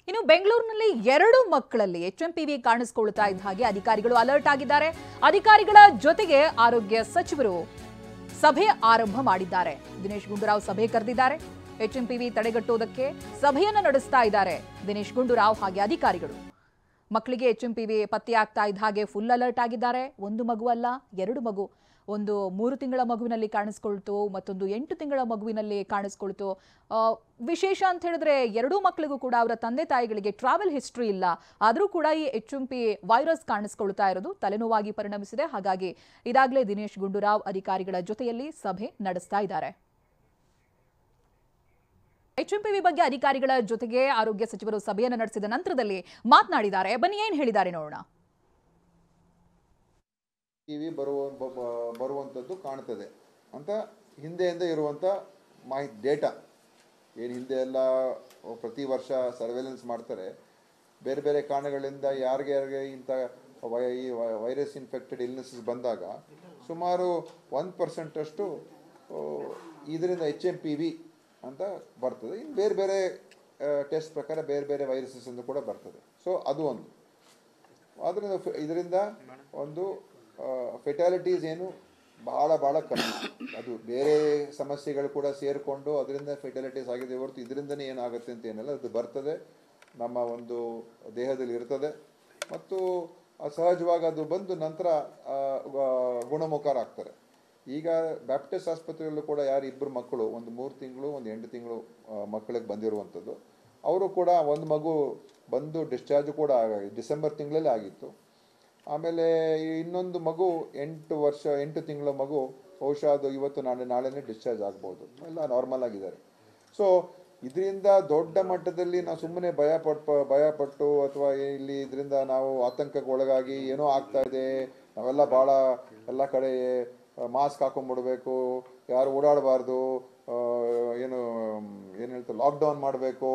ಇನ್ನು ಬೆಂಗಳೂರಿನಲ್ಲಿ 2 ಮಕ್ಕಳಲ್ಲಿ HMPV ಕಾಣಿಸಿಕೊಳ್ಳುತ್ತಾ ಇದ್ದ ಹಾಗೆ ಅಧಿಕಾರಿಗಳು ಅಲರ್ಟ್ ಆಗಿದ್ದಾರೆ. ಅಧಿಕಾರಿಗಳ ಜೊತೆಗೆ ಆರೋಗ್ಯ ಸಚಿವರು ಸಭೆ ಆರಂಭ ಮಾಡಿದ್ದಾರೆ. ದಿನೇಶ್ ಗುಂಡೂರಾವ್ ಸಭೆ ಕರೆದಿದ್ದಾರೆ. HMPV ತಡೆಗಟ್ಟುವುದಕ್ಕೆ ಸಭೆಯನ್ನು ನಡೆಸ್ತಾ ಇದ್ದಾರೆ ದಿನೇಶ್ ಗುಂಡೂರಾವ್ ಹಾಗೆ ಅಧಿಕಾರಿಗಳು. ಮಕ್ಕಳಿಗೆ HMPV ಪತ್ತೆಯಾಗ್ತಾ ಇದ್ದ ಹಾಗೆ ಫುಲ್ ಅಲರ್ಟ್ ಆಗಿದ್ದಾರೆ. ಒಂದು ಮಗು ಅಲ್ಲ, 2 ಮಗು. ಒಂದು 3 ತಿಂಗಳ ಮಗುವಿನಲ್ಲಿ ಕಾಣಿಸಿಕೊಳ್ತು, ಮತ್ತೊಂದು 8 ತಿಂಗಳ ಮಗುವಿನಲ್ಲಿ ಕಾಣಿಸಿಕೊಳ್ತು. ವಿಶೇಷ ಅಂತ ಹೇಳಿದ್ರೆ 2 ಮಕ್ಕಳಿಗೂ ಕೂಡ ಅವರ ತಂದೆ ತಾಯಿಗಳಿಗೆ ಟ್ರಾವೆಲ್ ಹಿಸ್ಟ್ರಿ ಇಲ್ಲ. ಆದರೂ ಕೂಡ ಈ HMP ವೈರಸ್ ಕಾಣಿಸಿಕೊಳ್ತಾ ಇರೋದು ತಲೆನೋವಾಗಿ ಪರಿಣಮಿಸಿದೆ. ಹಾಗಾಗಿ ಇದಾಗಲೇ ದಿನೇಶ್ ಗುಂಡೂರಾವ್ ಅಧಿಕಾರಿಗಳ ಜೊತೆಯಲ್ಲಿ ಸಭೆ ನಡೆಸ್ತಾ ಇದ್ದಾರೆ. HMPV ಬಗ್ಗೆ ಅಧಿಕಾರಿಗಳ ಜೊತೆಗೆ ಆರೋಗ್ಯ ಸಚಿವರು ಸಭೆಯನ್ನು ನಡೆಸಿದ ನಂತರದಲ್ಲಿ ಮಾತನಾಡಿದ್ದಾರೆ. ಬನ್ನಿ ಏನು ಹೇಳಿದ್ದಾರೆ ನೋಡೋಣ. ಬರುವಂಥದ್ದು ಕಾಣ್ತದೆ ಅಂತ ಹಿಂದೆಯಿಂದ ಇರುವಂಥ ಡೇಟಾ ಏನು ಹಿಂದೆ ಎಲ್ಲ ಪ್ರತಿ ವರ್ಷ ಸರ್ವೆಲೆನ್ಸ್ ಮಾಡ್ತಾರೆ. ಬೇರೆ ಬೇರೆ ಕಾರಣಗಳಿಂದ ಯಾರಿಗೆ ಇಂಥ ಈ ವೈರಸ್ ಇನ್ಫೆಕ್ಟೆಡ್ ಇಲ್ನೆಸಸ್ ಬಂದಾಗ ಸುಮಾರು 1% ಅಷ್ಟು ಇದರಿಂದ HMPV ಅಂತ ಬರ್ತದೆ. ಇನ್ನು ಬೇರೆ ಬೇರೆ ಟೆಸ್ಟ್ ಪ್ರಕಾರ ಬೇರೆ ಬೇರೆ ವೈರಸಸ್ ಅಂತ ಕೂಡ ಬರ್ತದೆ. ಸೊ ಅದು ಒಂದು ಆದ್ದರಿಂದ ಇದರಿಂದ ಒಂದು ಫೆಟಾಲಿಟೀಸ್ ಏನು ಭಾಳ ಕಮ್ಮಿ. ಅದು ಬೇರೆ ಸಮಸ್ಯೆಗಳು ಕೂಡ ಸೇರಿಕೊಂಡು ಅದರಿಂದ ಫೆಟಾಲಿಟೀಸ್ ಆಗಿದೆ ಹೊರತು ಇದರಿಂದನೇ ಏನಾಗುತ್ತೆ ಅಂತ ಏನಿಲ್ಲ. ಅದು ಬರ್ತದೆ, ನಮ್ಮ ಒಂದು ದೇಹದಲ್ಲಿ ಇರ್ತದೆ ಮತ್ತು ಸಹಜವಾಗಿ ಅದು ಬಂದು ನಂತರ ಗುಣಮುಖರಾಗ್ತಾರೆ. ಈಗ ಬ್ಯಾಪ್ಟಿಸ್ಟ್ ಆಸ್ಪತ್ರೆಯಲ್ಲೂ ಕೂಡ ಇಬ್ಬರು ಮಕ್ಕಳು, ಒಂದು 3 ತಿಂಗಳು ಒಂದು 8 ತಿಂಗಳು ಮಕ್ಕಳಿಗೆ ಬಂದಿರುವಂಥದ್ದು. ಅವರು ಕೂಡ ಒಂದು ಮಗು ಬಂದು ಡಿಸ್ಚಾರ್ಜ್ ಕೂಡ ಡಿಸೆಂಬರ್ ತಿಂಗಳಲ್ಲಿ ಆಗಿತ್ತು. ಆಮೇಲೆ ಇನ್ನೊಂದು ಮಗು 8 ತಿಂಗಳ ಮಗು ಬಹುಶಃ ಅದು ಇವತ್ತು ನಾಳೆನೇ ಡಿಸ್ಚಾರ್ಜ್ ಆಗ್ಬೋದು, ಎಲ್ಲ ನಾರ್ಮಲ್ ಆಗಿದ್ದಾರೆ. ಸೊ ಇದರಿಂದ ದೊಡ್ಡ ಮಟ್ಟದಲ್ಲಿ ನಾವು ಸುಮ್ಮನೆ ಭಯಪಟ್ಟು ಅಥವಾ ಇಲ್ಲಿ ಇದರಿಂದ ನಾವು ಆತಂಕಕ್ಕೆ ಒಳಗಾಗಿ ಏನೋ ಆಗ್ತಾ ಇದೆ, ನಾವೆಲ್ಲ ಭಾಳ ಎಲ್ಲ ಕಡೆ ಮಾಸ್ಕ್ ಹಾಕೊಂಡ್ಬಿಡ್ಬೇಕು, ಯಾರು ಓಡಾಡಬಾರ್ದು, ಏನು ಹೇಳ್ತಾರೆ ಲಾಕ್ಡೌನ್ ಮಾಡಬೇಕು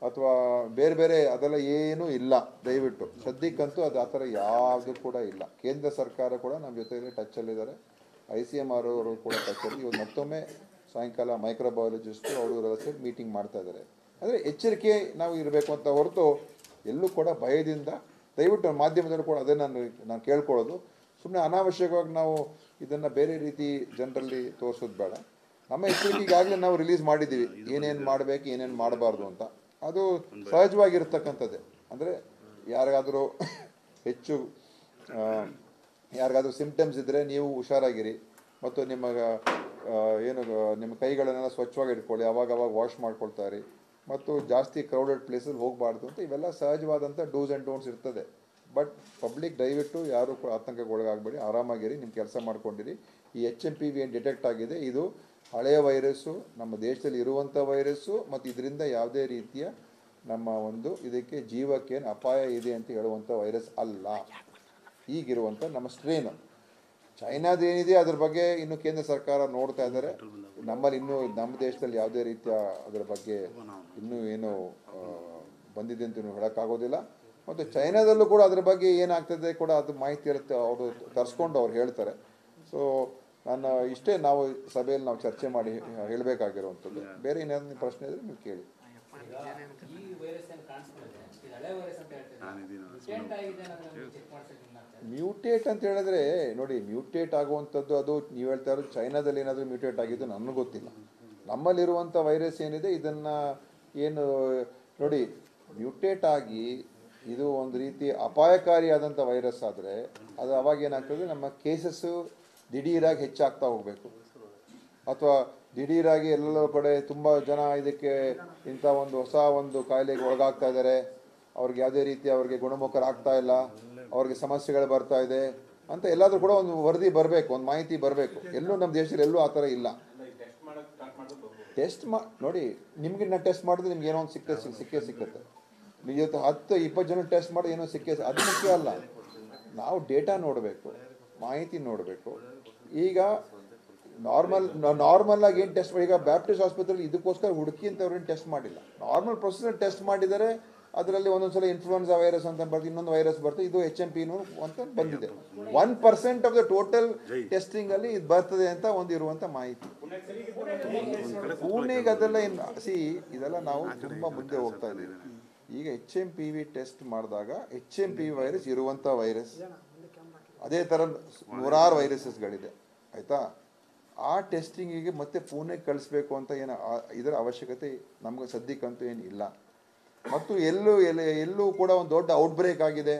ಅಥವಾ ಬೇರೆ ಬೇರೆ ಅದೆಲ್ಲ ಏನೂ ಇಲ್ಲ. ದಯವಿಟ್ಟು ಸದ್ಯಕ್ಕಂತೂ ಅದು ಆ ಥರ ಯಾವುದು ಕೂಡ ಇಲ್ಲ. ಕೇಂದ್ರ ಸರ್ಕಾರ ಕೂಡ ನಮ್ಮ ಜೊತೆಯಲ್ಲಿ ಟಚ್ಚಲ್ಲಿದ್ದಾರೆ. ICMR ಅವರು ಕೂಡ ಟಚ್ಚಲ್ಲಿ. ಇವತ್ತು ಮತ್ತೊಮ್ಮೆ ಸಾಯಂಕಾಲ ಮೈಕ್ರೋಬಯಾಲಜಿಸ್ಟು ಅವರು ಸೇರಿ ಮೀಟಿಂಗ್ ಮಾಡ್ತಾ ಇದ್ದಾರೆ. ಅಂದರೆ ಎಚ್ಚರಿಕೆ ನಾವು ಇರಬೇಕು ಅಂತ ಹೊರತು ಎಲ್ಲೂ ಕೂಡ ಭಯದಿಂದ ದಯವಿಟ್ಟು ಮಾಧ್ಯಮದಲ್ಲೂ ಕೂಡ ಅದೇ ನಾನು ಕೇಳ್ಕೊಳ್ಳೋದು. ಸುಮ್ಮನೆ ಅನಾವಶ್ಯಕವಾಗಿ ನಾವು ಇದನ್ನು ಬೇರೆ ರೀತಿ ಜನರಲ್ಲಿ ತೋರಿಸೋದು ಬೇಡ. ನಮ್ಮ ಎಚ್ಚರಿಕೆಗಾಗಲೇ ನಾವು ರಿಲೀಸ್ ಮಾಡಿದ್ದೀವಿ ಏನೇನು ಮಾಡಬೇಕು ಏನೇನು ಮಾಡಬಾರ್ದು ಅಂತ. ಅದು ಸಹಜವಾಗಿರ್ತಕ್ಕಂಥದ್ದೇ. ಅಂದರೆ ಯಾರಿಗಾದರೂ ಹೆಚ್ಚು ಯಾರಿಗಾದರೂ ಸಿಂಪ್ಟಮ್ಸ್ ಇದ್ದರೆ ನೀವು ಹುಷಾರಾಗಿರಿ ಮತ್ತು ನಿಮ್ಮ ಕೈಗಳನ್ನೆಲ್ಲ ಸ್ವಚ್ಛವಾಗಿ ಇಟ್ಕೊಳ್ಳಿ, ಅವಾಗ ವಾಶ್ ಮಾಡ್ಕೊಳ್ತಾ ಇರಿ ಮತ್ತು ಜಾಸ್ತಿ ಕ್ರೌಡೆಡ್ ಪ್ಲೇಸಲ್ಲಿ ಹೋಗಬಾರ್ದು ಅಂತ ಇವೆಲ್ಲ ಸಹಜವಾದಂಥ ಡೂಸ್ ಆ್ಯಂಡ್ ಡೋಂಟ್ಸ್ ಇರ್ತದೆ. ಬಟ್ ಪಬ್ಲಿಕ್ ದಯವಿಟ್ಟು ಯಾರು ಆತಂಕಕ್ಕೆ ಒಳಗಾಗಬೇಡಿ, ಆರಾಮಾಗಿರಿ, ನಿಮ್ಮ ಕೆಲಸ ಮಾಡ್ಕೊಂಡಿರಿ. ಈ HMPV ಏನು ಡಿಟೆಕ್ಟ್ ಆಗಿದೆ ಇದು ಹಳೆಯ ವೈರಸ್ಸು, ನಮ್ಮ ದೇಶದಲ್ಲಿ ಇರುವಂಥ ವೈರಸ್ಸು ಮತ್ತು ಇದರಿಂದ ಯಾವುದೇ ರೀತಿಯ ನಮ್ಮ ಒಂದು ಇದಕ್ಕೆ ಜೀವಕ್ಕೇನು ಅಪಾಯ ಇದೆ ಅಂತ ಹೇಳುವಂಥ ವೈರಸ್ ಅಲ್ಲ. ಈಗಿರುವಂಥ ನಮ್ಮ ಸ್ಟ್ರೇನು ಚೈನಾದೇನಿದೆ ಅದ್ರ ಬಗ್ಗೆ ಇನ್ನು ಕೇಂದ್ರ ಸರ್ಕಾರ ನೋಡ್ತಾ ಇದ್ದಾರೆ. ನಮ್ಮಲ್ಲಿ ಇನ್ನೂ ನಮ್ಮ ದೇಶದಲ್ಲಿ ಯಾವುದೇ ರೀತಿಯ ಅದರ ಬಗ್ಗೆ ಇನ್ನೂ ಏನು ಬಂದಿದೆ ಅಂತ ಹೇಳೋಕ್ಕಾಗೋದಿಲ್ಲ. ಮತ್ತು ಚೈನಾದಲ್ಲೂ ಕೂಡ ಅದ್ರ ಬಗ್ಗೆ ಏನಾಗ್ತದೆ ಕೂಡ ಅದು ಮಾಹಿತಿ ಇರುತ್ತೆ, ಅವರು ತರಿಸ್ಕೊಂಡು ಅವ್ರು ಹೇಳ್ತಾರೆ. ಸೊ ಇಷ್ಟೇ ನಾವು ಸಭೆಯಲ್ಲಿ ನಾವು ಚರ್ಚೆ ಮಾಡಿ ಹೇಳಬೇಕಾಗಿರುವಂಥದ್ದು. ಬೇರೆ ಏನಾದ್ರು ಪ್ರಶ್ನೆ ಇದ್ರೆ ನೀವು ಕೇಳಿ. ಮ್ಯೂಟೇಟ್ ಅಂತ ಹೇಳಿದ್ರೆ ನೋಡಿ, ಮ್ಯೂಟೇಟ್ ಆಗುವಂಥದ್ದು ಅದು ನೀವು ಹೇಳ್ತಾ ಇರೋದು ಚೈನಾದಲ್ಲಿ ಏನಾದರೂ ಮ್ಯೂಟೇಟ್ ಆಗಿದ್ದು ನನಗೆ ಗೊತ್ತಿಲ್ಲ. ನಮ್ಮಲ್ಲಿರುವಂಥ ವೈರಸ್ ಏನಿದೆ ಇದನ್ನು ಏನು ನೋಡಿ ಮ್ಯೂಟೇಟ್ ಆಗಿ ಇದು ಒಂದು ರೀತಿ ಅಪಾಯಕಾರಿಯಾದಂಥ ವೈರಸ್ ಆದರೆ ಅದು ಅವಾಗ ಏನಾಗ್ತದೆ, ನಮ್ಮ ಕೇಸಸ್ಸು ದಿಢೀರಾಗಿ ಹೆಚ್ಚಾಗ್ತಾ ಹೋಗಬೇಕು ಅಥವಾ ದಿಢೀರಾಗಿ ಎಲ್ಲೋ ಕಡೆ ತುಂಬ ಜನ ಇದಕ್ಕೆ ಇಂಥ ಒಂದು ಹೊಸ ಒಂದು ಕಾಯಿಲೆಗೆ ಒಳಗಾಗ್ತಾ ಇದ್ದಾರೆ, ಅವ್ರಿಗೆ ಯಾವುದೇ ರೀತಿ ಅವ್ರಿಗೆ ಗುಣಮುಖರಾಗ್ತಾ ಇಲ್ಲ, ಅವ್ರಿಗೆ ಸಮಸ್ಯೆಗಳು ಬರ್ತಾ ಇದೆ ಅಂತ ಎಲ್ಲಾದರೂ ಕೂಡ ಒಂದು ವರದಿ ಬರಬೇಕು, ಒಂದು ಮಾಹಿತಿ ಬರಬೇಕು. ಎಲ್ಲೂ ನಮ್ಮ ದೇಶದಲ್ಲಿ ಎಲ್ಲೂ ಆ ಥರ ಇಲ್ಲ. ಟೆಸ್ಟ್ ನೋಡಿ, ನಿಮ್ಗೆ ನಾನು ಟೆಸ್ಟ್ ಮಾಡಿದ್ರೆ ನಿಮ್ಗೆ ಏನೋ ಒಂದು ಸಿಕ್ಕತ್ತೆ. ನೀವು 10-20 ಜನ ಟೆಸ್ಟ್ ಮಾಡಿ ಏನೋ ಅದು ಮುಖ್ಯ ಅಲ್ಲ. ನಾವು ಡೇಟಾ ನೋಡಬೇಕು, ಮಾಹಿತಿ ನೋಡಬೇಕು. ಈಗ ನಾರ್ಮಲ್ ಆಗಿ ಏನು ಟೆಸ್ಟ್ ಮಾಡಿ, ಈಗ ಬ್ಯಾಪ್ಟಿಸ್ಟ್ ಆಸ್ಪತ್ರೆಯಲ್ಲಿ ಇದಕ್ಕೋಸ್ಕರ ಹುಡುಕಿ ಅಂತ ಅವ್ರೇನು ಟೆಸ್ಟ್ ಮಾಡಿಲ್ಲ. ನಾರ್ಮಲ್ ಪ್ರೊಸೆಸರ್ ಟೆಸ್ಟ್ ಮಾಡಿದರೆ ಅದರಲ್ಲಿ ಒಂದೊಂದ್ಸಲ ಇನ್ಫ್ಲೂಯೆನ್ಸಾ ವೈರಸ್ ಅಂತ ಬರ್ತದೆ, ಇನ್ನೊಂದು ವೈರಸ್ ಬರ್ತದೆ, ಇದು HMP ಅಂತ ಬಂದಿದೆ. 1% ಆಫ್ ದ ಟೋಟಲ್ ಟೆಸ್ಟಿಂಗ್ ಅಲ್ಲಿ ಇದು ಬರ್ತದೆ ಅಂತ ಇರುವಂತ ಮಾಹಿತಿ. ಪುಣೆಗೆ ಅದೆಲ್ಲ ಇದೆಲ್ಲ ನಾವು ತುಂಬಾ ಮುಂದೆ ಹೋಗ್ತಾ ಇದ್ದೀವಿ. ಈಗ HMPV ಟೆಸ್ಟ್ ಮಾಡಿದಾಗ HMPV ವೈರಸ್ ಇರುವಂಥ ವೈರಸ್, ಅದೇ ಥರ ನೂರಾರು ವೈರಸಸ್ಗಳಿದೆ ಆಯಿತಾ. ಆ ಟೆಸ್ಟಿಂಗಿಗೆ ಮತ್ತೆ ಪುಣೆಗೆ ಕಳಿಸ್ಬೇಕು ಅಂತ ಏನು ಇದರ ಅವಶ್ಯಕತೆ ನಮಗೆ ಸದ್ಯಕ್ಕಂತೂ ಏನು ಇಲ್ಲ. ಮತ್ತು ಎಲ್ಲೂ ಕೂಡ ಒಂದು ದೊಡ್ಡ ಔಟ್ಬ್ರೇಕ್ ಆಗಿದೆ.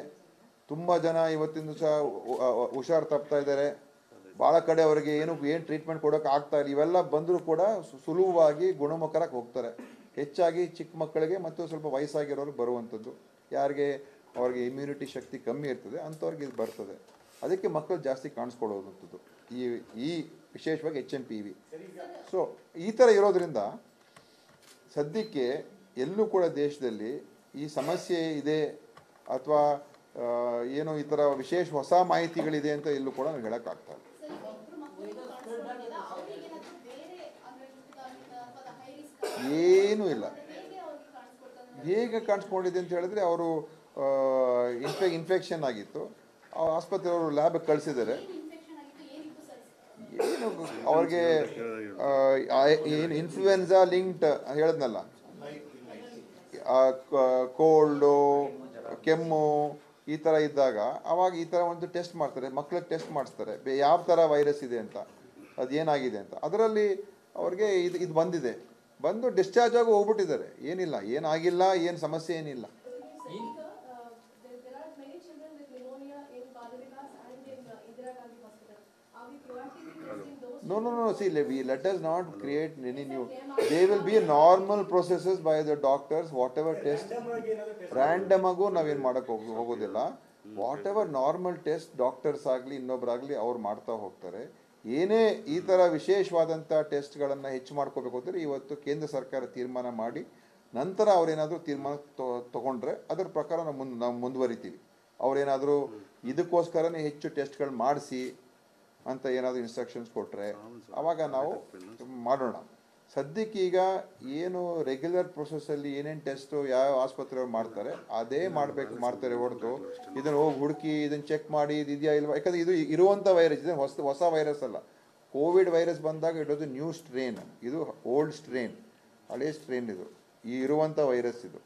ತುಂಬ ಜನ ಇವತ್ತಿನ ದಿವಸ ಹುಷಾರು ತಪ್ತಾ ಇದ್ದಾರೆ. ಭಾಳ ಕಡೆ ಅವರಿಗೆ ಏನು ಟ್ರೀಟ್ಮೆಂಟ್ ಕೊಡೋಕೆ ಆಗ್ತಾ ಇಲ್ಲ. ಇವೆಲ್ಲ ಬಂದರೂ ಕೂಡ ಸುಲಭವಾಗಿ ಗುಣಮುಖರಾಗಿ ಹೋಗ್ತಾರೆ. ಹೆಚ್ಚಾಗಿ ಚಿಕ್ಕ ಮಕ್ಕಳಿಗೆ ಮತ್ತು ಸ್ವಲ್ಪ ವಯಸ್ಸಾಗಿರೋರಿಗೆ ಬರುವಂಥದ್ದು, ಯಾರಿಗೆ ಅವ್ರಿಗೆ ಇಮ್ಯುನಿಟಿ ಶಕ್ತಿ ಕಮ್ಮಿ ಇರ್ತದೆ ಅಂಥವ್ರಿಗೆ ಇದು ಬರ್ತದೆ. ಅದಕ್ಕೆ ಮಕ್ಕಳು ಜಾಸ್ತಿ ಕಾಣಿಸ್ಕೊಳ್ಳೋದಂಥದ್ದು ಈ ವಿಶೇಷವಾಗಿ HMPV. ಸೊ ಈ ಥರ ಇರೋದ್ರಿಂದ ಸದ್ಯಕ್ಕೆ ಎಲ್ಲೂ ಕೂಡ ದೇಶದಲ್ಲಿ ಈ ಸಮಸ್ಯೆ ಇದೆ ಅಥವಾ ಏನೋ ಈ ಥರ ವಿಶೇಷ ಹೊಸ ಮಾಹಿತಿಗಳಿದೆ ಅಂತ ಎಲ್ಲೂ ಕೂಡ ನಾವು ಹೇಳೋಕ್ಕಾಗ್ತಾ ಇಲ್ಲ. ಏನೂ ಇಲ್ಲ. ಹೇಗೆ ಕಾಣಿಸ್ಕೊಂಡಿದೆ ಅಂತ ಹೇಳಿದ್ರೆ ಅವರು ಇನ್ಫೆಕ್ಷನ್ ಆಗಿತ್ತು, ಆಸ್ಪತ್ರೆಯವರು ಲ್ಯಾಬ್ಗೆ ಕಳಿಸಿದ್ದಾರೆ. ಏನು ಅವ್ರಿಗೆ ಏನು ಇನ್ಫ್ಲೂಯೆನ್ಸಾ ಲಿಂಕ್ಡ್ ಹೇಳಿದ್ನಲ್ಲ, ಕೋಲ್ಡು ಕೆಮ್ಮು ಈ ಥರ ಇದ್ದಾಗ ಅವಾಗ ಈ ಥರ ಒಂದು ಟೆಸ್ಟ್ ಮಾಡ್ತಾರೆ, ಮಕ್ಳಿಗೆ ಟೆಸ್ಟ್ ಮಾಡಿಸ್ತಾರೆ ಯಾವ ಥರ ವೈರಸ್ ಇದೆ ಅಂತ, ಅದೇನಾಗಿದೆ ಅಂತ. ಅದರಲ್ಲಿ ಅವ್ರಿಗೆ ಇದು ಬಂದಿದೆ, ಬಂದು ಡಿಸ್ಚಾರ್ಜ್ ಆಗಿ ಹೋಗ್ಬಿಟ್ಟಿದ್ದಾರೆ. ಏನಿಲ್ಲ, ಏನಾಗಿಲ್ಲ, ಏನು ಸಮಸ್ಯೆ ಏನಿಲ್ಲ. No, see, let us not create any new. They will be normal processes by the doctors, whatever test. Random ಆಗು ನಾವೇನು ಮಾಡೋಕ್ಕೆ ಹೋಗೋದಿಲ್ಲ. What ever normal test doctors ಆಗಲಿ ಇನ್ನೊಬ್ಬರಾಗಲಿ ಅವ್ರು ಮಾಡ್ತಾ ಹೋಗ್ತಾರೆ. ಏನೇ ಈ ಥರ ವಿಶೇಷವಾದಂಥ ಟೆಸ್ಟ್ಗಳನ್ನು ಹೆಚ್ಚು ಮಾಡ್ಕೋಬೇಕು ಅಂದರೆ ಇವತ್ತು ಕೇಂದ್ರ ಸರ್ಕಾರ ತೀರ್ಮಾನ ಮಾಡಿ ನಂತರ ಅವರೇನಾದರೂ ತೀರ್ಮಾನ ತೊಗೊಂಡ್ರೆ ಅದರ ಪ್ರಕಾರ ನಾವು ಮುಂದುವರಿತೀವಿ. ಅವರೇನಾದರೂ ಇದಕ್ಕೋಸ್ಕರನೇ ಹೆಚ್ಚು ಟೆಸ್ಟ್ಗಳು ಮಾಡಿಸಿ ಅಂತ ಏನಾದರೂ ಇನ್ಸ್ಟ್ರಕ್ಷನ್ಸ್ ಕೊಟ್ಟರೆ ಆವಾಗ ನಾವು ಮಾಡೋಣ. ಸದ್ಯಕ್ಕೀಗ ಏನು ರೆಗ್ಯುಲರ್ ಪ್ರೊಸೆಸ್ಸಲ್ಲಿ ಏನೇನು ಟೆಸ್ಟು ಯಾವ ಆಸ್ಪತ್ರೆಯವ್ರು ಮಾಡ್ತಾರೆ ಅದೇ ಮಾಡ್ತಾರೆ ಹೊರತು ಇದನ್ನು ಹೋಗಿ ಹುಡುಕಿ ಇದನ್ನು ಚೆಕ್ ಮಾಡಿ ಇದು ಇದೆಯಾ ಇಲ್ವಾ. ಯಾಕಂದರೆ ಇದು ಇರುವಂಥ ವೈರಸ್ ಇದೆ, ಹೊಸ ವೈರಸ್ ಅಲ್ಲ. ಕೋವಿಡ್ ವೈರಸ್ ಬಂದಾಗ ಇಡೋದು ನ್ಯೂ ಸ್ಟ್ರೇನ್, ಇದು ಓಲ್ಡ್ ಸ್ಟ್ರೇನ್, ಹಳೇ ಸ್ಟ್ರೇನ್. ಇದು ಇರುವಂಥ ವೈರಸ್, ಇದು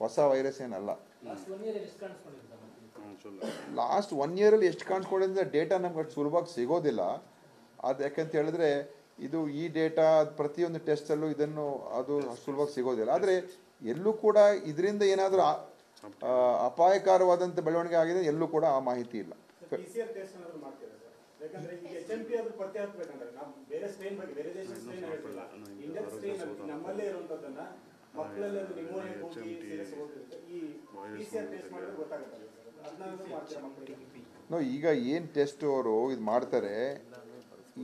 ಹೊಸ ವೈರಸ್ ಏನಲ್ಲ. ಲಾಸ್ಟ್ 1 year ಎಷ್ಟು ಕಾಣಿಸ್ಕೊಂಡಿದ್ರೆ ಡೇಟಾ ನಮ್ಗೆ ಅಷ್ಟು ಸುಲಭವಾಗಿ ಸಿಗೋದಿಲ್ಲ. ಅದು ಯಾಕಂತ ಹೇಳಿದ್ರೆ ಇದು ಈ ಡೇಟಾ ಪ್ರತಿಯೊಂದು ಟೆಸ್ಟಲ್ಲೂ ಅದು ಸುಲಭವಾಗಿ ಸಿಗೋದಿಲ್ಲ. ಆದರೆ ಎಲ್ಲೂ ಕೂಡ ಇದರಿಂದ ಏನಾದರೂ ಅಪಾಯಕಾರವಾದಂಥ ಬೆಳವಣಿಗೆ ಆಗಿದೆ ಎಲ್ಲೂ ಕೂಡ ಆ ಮಾಹಿತಿ ಇಲ್ಲ. ಈಗ ಏನು ಟೆಸ್ಟ್ ಅವರು ಇದು ಮಾಡ್ತಾರೆ,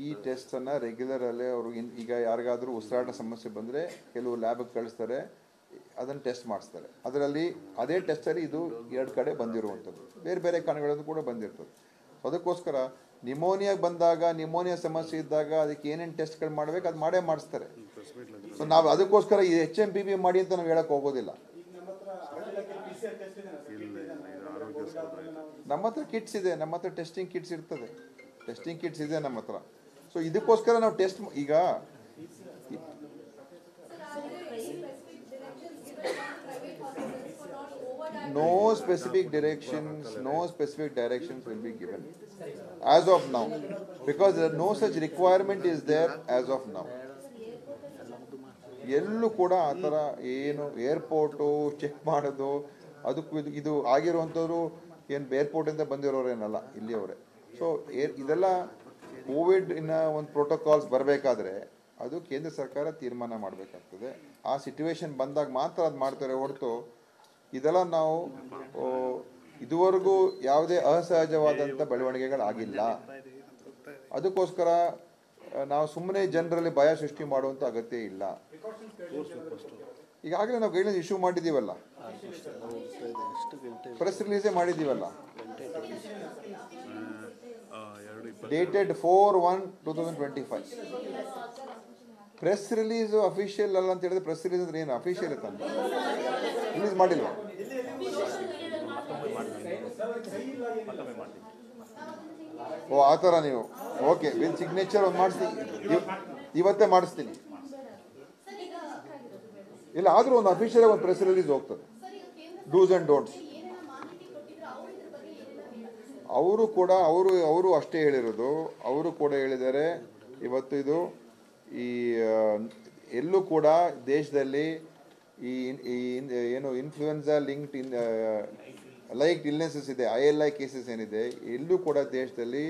ಈ ಟೆಸ್ಟನ್ನು ರೆಗ್ಯುಲರಲ್ಲೇ ಅವರು ಈಗ ಯಾರಿಗಾದರೂ ಉಸಿರಾಟ ಸಮಸ್ಯೆ ಬಂದರೆ ಕೆಲವು ಲ್ಯಾಬ್ಗೆ ಕಳಿಸ್ತಾರೆ, ಅದನ್ನು ಟೆಸ್ಟ್ ಮಾಡಿಸ್ತಾರೆ. ಅದರಲ್ಲಿ ಅದೇ ಟೆಸ್ಟಲ್ಲಿ ಇದು 2 ಕಡೆ ಬಂದಿರುವಂಥದ್ದು, ಬೇರೆ ಬೇರೆ ಕಾರಣಗಳಿಂದ ಕೂಡ ಬಂದಿರ್ತದೆ. ಅದಕ್ಕೋಸ್ಕರ ನಿಮೋನಿಯಾಗೆ ಬಂದಾಗ, ನಿಮೋನಿಯಾ ಸಮಸ್ಯೆ ಇದ್ದಾಗ ಅದಕ್ಕೆ ಏನೇನು ಟೆಸ್ಟ್ಗಳು ಮಾಡಬೇಕು ಅದು ಮಾಡೇ ಮಾಡಿಸ್ತಾರೆ. ಸೊ ನಾವು ಅದಕ್ಕೋಸ್ಕರ ಈ HMPV ಮಾಡಿ ಅಂತ ನಾವು ಹೇಳಕ್ಕೆ ಹೋಗೋದಿಲ್ಲ. ನಮ್ಮ ಹತ್ರ ಕಿಟ್ಸ್ ಇದೆ, ನಮ್ಮ ಹತ್ರ ಟೆಸ್ಟಿಂಗ್ ಕಿಟ್ಸ್ ಇರ್ತದೆ, ಟೆಸ್ಟಿಂಗ್ ಕಿಟ್ಸ್ ಇದೆ ನಮ್ಮ ಹತ್ರ. ಸೊ ಇದಕ್ಕೋಸ್ಕರ ನಾವು ಟೆಸ್ಟ್ ಈಗ no specific directions will be given as of now, because no such requirement is there as of now. ಎಲ್ಲೂ ಕೂಡ ಆ ಥರ ಏನು ಏರ್ಪೋರ್ಟು ಚೆಕ್ ಮಾಡೋದು ಅದಕ್ಕೂ ಇದು ಆಗಿರುವಂಥವ್ರು ಏನು ಏರ್ಪೋರ್ಟಿಂದ ಬಂದಿರೋರೇನಲ್ಲ, ಇಲ್ಲಿಯವರೇ. ಸೊ ಇದೆಲ್ಲ ಕೋವಿಡ್ ಒಂದು ಪ್ರೋಟೋಕಾಲ್ಸ್ ಬರಬೇಕಾದ್ರೆ ಅದು ಕೇಂದ್ರ ಸರ್ಕಾರ ತೀರ್ಮಾನ ಮಾಡಬೇಕಾಗ್ತದೆ. ಆ ಸಿಚುವೇಶನ್ ಬಂದಾಗ ಮಾತ್ರ ಅದು ಮಾಡ್ತಾರೆ ಹೊರತು ಇದೆಲ್ಲ ನಾವು ಇದುವರೆಗೂ ಯಾವುದೇ ಅಸಹಜವಾದಂಥ ಬೆಳವಣಿಗೆಗಳಾಗಿಲ್ಲ. ಅದಕ್ಕೋಸ್ಕರ ನಾವು ಸುಮ್ಮನೆ ಜನರಲ್ಲಿ ಭಯ ಸೃಷ್ಟಿ ಮಾಡುವಂಥ ಅಗತ್ಯ ಇಲ್ಲ. ಈಗಾಗಲೇ ನಾವು ಗೈಡ್ಲೈನ್ಸ್ ಇಶ್ಯೂ ಮಾಡಿದ್ದೀವಲ್ಲ, ಪ್ರೆಸ್ ರಿಲೀಸೇ ಮಾಡಿದ್ದೀವಲ್ಲ, ಡೇಟೆಡ್ 4/1/2025. ಪ್ರೆಸ್ ರಿಲೀಸು ಅಫಿಷಿಯಲ್ ಅಲ್ಲ ಅಂತ ಹೇಳಿದ್ರೆ ಪ್ರೆಸ್ ರಿಲೀಸ್ ಅಂದ್ರೆ ಏನು ಅಫಿಷಿಯಲ್ ಇತ್ತು ಅಂತ ರಿಲೀಸ್ ಮಾಡಿಲ್ವಾ? ಓ ಆ ಥರ ನೀವು ಓಕೆ ವಿತ್ ಸಿಗ್ನೇಚರ್ ಒಂದು ಮಾಡಿಸ್ತೀನಿ, ಇವತ್ತೇ ಮಾಡಿಸ್ತೀನಿ. ಇಲ್ಲ ಆದರೂ ಒಂದು ಅಫಿಷಿಯಲ್ ಒಂದು ಪ್ರೆಸ್ ರಿಲೀಸ್ ಹೋಗ್ತದೆ. Dos and don'ts. ಅವರು ಕೂಡ ಅವರು ಅಷ್ಟೇ ಹೇಳಿರೋದು. ಅವರು ಕೂಡ ಹೇಳಿದ್ದಾರೆ ಇವತ್ತು ಇದು ಈ ಎಲ್ಲೂ ಕೂಡ ದೇಶದಲ್ಲಿ ಈ ಏನು ಇನ್ಫ್ಲೂಯೆನ್ಸಾ ಲಿಂಕ್ಡ್ ಲೈಕ್ ಇಲ್ನೆಸಸ್ ಇದೆ, ILI ಕೇಸಸ್ ಏನಿದೆ, ಎಲ್ಲೂ ಕೂಡ ದೇಶದಲ್ಲಿ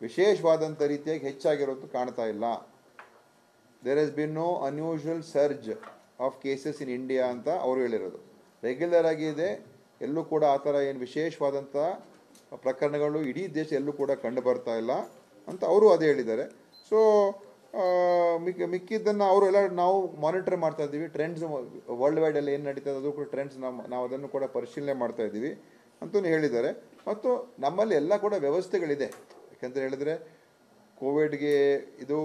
ವಿಶೇಷವಾದಂಥ ರೀತಿಯಾಗಿ ಹೆಚ್ಚಾಗಿರೋದು ಕಾಣ್ತಾ ಇಲ್ಲ. There has been no unusual surge of cases in India ಅಂತ ಅವರು ಹೇಳಿರೋದು. ರೆಗ್ಯುಲರ್ ಆಗಿದೆ, ಎಲ್ಲೂ ಕೂಡ ಆ ಥರ ಏನು ವಿಶೇಷವಾದಂಥ ಪ್ರಕರಣಗಳು ಇಡೀ ದೇಶ ಎಲ್ಲೂ ಕೂಡ ಕಂಡು ಬರ್ತಾ ಇಲ್ಲ ಅಂತ ಅವರು ಅದೇ ಹೇಳಿದ್ದಾರೆ. ಸೊ ಮಿಕ್ಕಿದ್ದನ್ನು ಅವರು ಎಲ್ಲ ನಾವು ಮಾನಿಟರ್ ಮಾಡ್ತಾ ಇದ್ದೀವಿ. ಟ್ರೆಂಡ್ಸ್ ವರ್ಲ್ಡ್ ವೈಡ್ ಅಲ್ಲಿ ಏನು ನಡೀತದೆ ಅದು ಕೂಡ ಟ್ರೆಂಡ್ಸ್ ನಾವು ಅದನ್ನು ಕೂಡ ಪರಿಶೀಲನೆ ಮಾಡ್ತಾ ಇದ್ದೀವಿ ಅಂತಲೂ ಹೇಳಿದ್ದಾರೆ. ಮತ್ತು ನಮ್ಮಲ್ಲಿ ಎಲ್ಲ ಕೂಡ ವ್ಯವಸ್ಥೆಗಳಿದೆ. ಯಾಕಂತ ಹೇಳಿದ್ರೆ ಕೋವಿಡ್ಗೆ ಇದು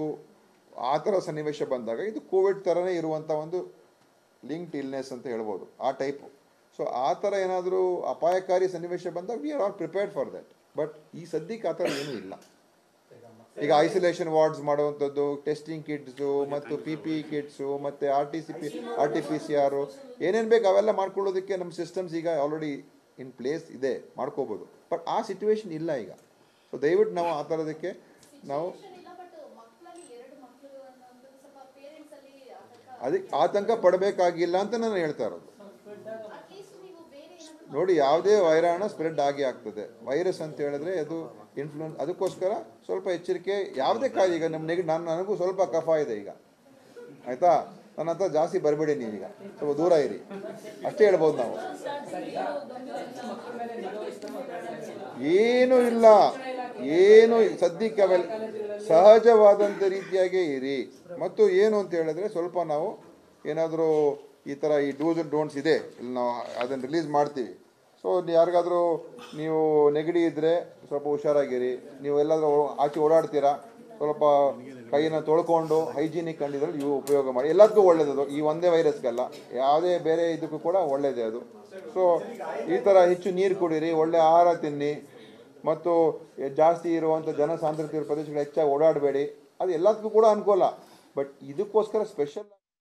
ಆ ಥರ ಸನ್ನಿವೇಶ ಬಂದಾಗ ಇದು ಕೋವಿಡ್ ಥರನೇ ಇರುವಂಥ ಒಂದು ಲಿಂಕ್ಡ್ ಇಲ್ನೆಸ್ ಅಂತ ಹೇಳ್ಬೋದು, ಆ ಟೈಪು. ಸೊ ಆ ಥರ ಏನಾದರೂ ಅಪಾಯಕಾರಿ ಸನ್ನಿವೇಶ ಬಂದಾಗ we are all prepared for that. But ಈ ಸದ್ಯಕ್ಕೆ ಆ ಥರ ಏನೂ ಇಲ್ಲ. ಈಗ ಐಸೋಲೇಷನ್ ವಾರ್ಡ್ಸ್ ಮಾಡುವಂಥದ್ದು, ಟೆಸ್ಟಿಂಗ್ ಕಿಟ್ಸು ಮತ್ತು PPE ಕಿಟ್ಸು ಮತ್ತು RT-PCR ಏನೇನು ಬೇಕು ಅವೆಲ್ಲ ಮಾಡ್ಕೊಳ್ಳೋದಕ್ಕೆ ನಮ್ಮ ಸಿಸ್ಟಮ್ಸ್ ಈಗ ಆಲ್ರೆಡಿ ಇನ್ ಪ್ಲೇಸ್ ಇದೆ, ಮಾಡ್ಕೋಬೋದು. ಬಟ್ ಆ ಸಿಚುವೇಶನ್ ಇಲ್ಲ ಈಗ. ಸೊ ದಯವಿಟ್ಟು ನಾವು ಆ ಥರದಕ್ಕೆ ನಾವು ಅದಕ್ಕೆ ಆತಂಕ ಪಡಬೇಕಾಗಿಲ್ಲ ಅಂತ ನಾನು ಹೇಳ್ತಾ ಇರೋದು. ನೋಡಿ, ಯಾವುದೇ ವೈರಾಣು ಸ್ಪ್ರೆಡ್ ಆಗ್ತದೆ. ವೈರಸ್ ಅಂತ ಹೇಳಿದ್ರೆ ಅದು ಇನ್ಫ್ಲೂಯೆನ್ಸ್, ಅದಕ್ಕೋಸ್ಕರ ಸ್ವಲ್ಪ ಎಚ್ಚರಿಕೆ. ಯಾವುದೇ ಕಾಯಿಲೆ, ಈಗ ನನಗೂ ಸ್ವಲ್ಪ ಕಫ ಇದೆ ಈಗ, ಆಯಿತಾ, ನನ್ನ ಹತ್ರ ಜಾಸ್ತಿ ಬರಬೇಡಿ, ನೀವೀಗ ಸ್ವಲ್ಪ ದೂರ ಇರಿ, ಅಷ್ಟೇ ಹೇಳ್ಬೋದು ನಾವು. ಏನೂ ಇಲ್ಲ, ಏನು ಸದ್ಯಕ್ಕೆ ಅವೆಲ್ಲ ಸಹಜವಾದಂಥ ರೀತಿಯಾಗೇ ಇರಿ. ಮತ್ತು ಏನು ಅಂತ ಹೇಳಿದ್ರೆ ಸ್ವಲ್ಪ ನಾವು ಏನಾದರೂ ಈ ಥರ ಈ ಡೂಸ್ ಆ್ಯಂಡ್ ಡೋಂಟ್ಸ್ ಇದೆ, ಇಲ್ಲಿ ನಾವು ಅದನ್ನು ರಿಲೀಸ್ ಮಾಡ್ತೀವಿ. ಸೊ ಯಾರಿಗಾದರೂ ನೀವು ನೆಗಡಿ ಇದ್ದರೆ ಸ್ವಲ್ಪ ಹುಷಾರಾಗಿರಿ. ನೀವು ಎಲ್ಲಾದರೂ ಆಚೆ ಓಡಾಡ್ತೀರಾ, ಸ್ವಲ್ಪ ಕೈಯನ್ನು ತೊಳ್ಕೊಂಡು ಹೈಜೀನಿಕ್ ಕಂಡಿದ್ರಲ್ಲಿ ಇವು ಉಪಯೋಗ ಮಾಡಿ. ಎಲ್ಲದಕ್ಕೂ ಒಳ್ಳೆಯದು, ಈ ಒಂದೇ ವೈರಸ್ಗಲ್ಲ, ಯಾವುದೇ ಬೇರೆ ಇದಕ್ಕೂ ಕೂಡ ಒಳ್ಳೆಯದೇ ಅದು. ಸೊ ಈ ಥರ ಹೆಚ್ಚು ನೀರು ಕುಡೀರಿ, ಒಳ್ಳೆ ಆಹಾರ ತಿನ್ನಿ, ಮತ್ತು ಜಾಸ್ತಿ ಇರುವಂಥ ಜನಸಾಂದ್ರತೆ ಇರೋ ಪ್ರದೇಶಗಳು ಹೆಚ್ಚಾಗಿ ಓಡಾಡಬೇಡಿ. ಅದು ಎಲ್ಲದಕ್ಕೂ ಕೂಡ ಅನುಕೂಲ. ಬಟ್ ಇದಕ್ಕೋಸ್ಕರ ಸ್ಪೆಷಲ್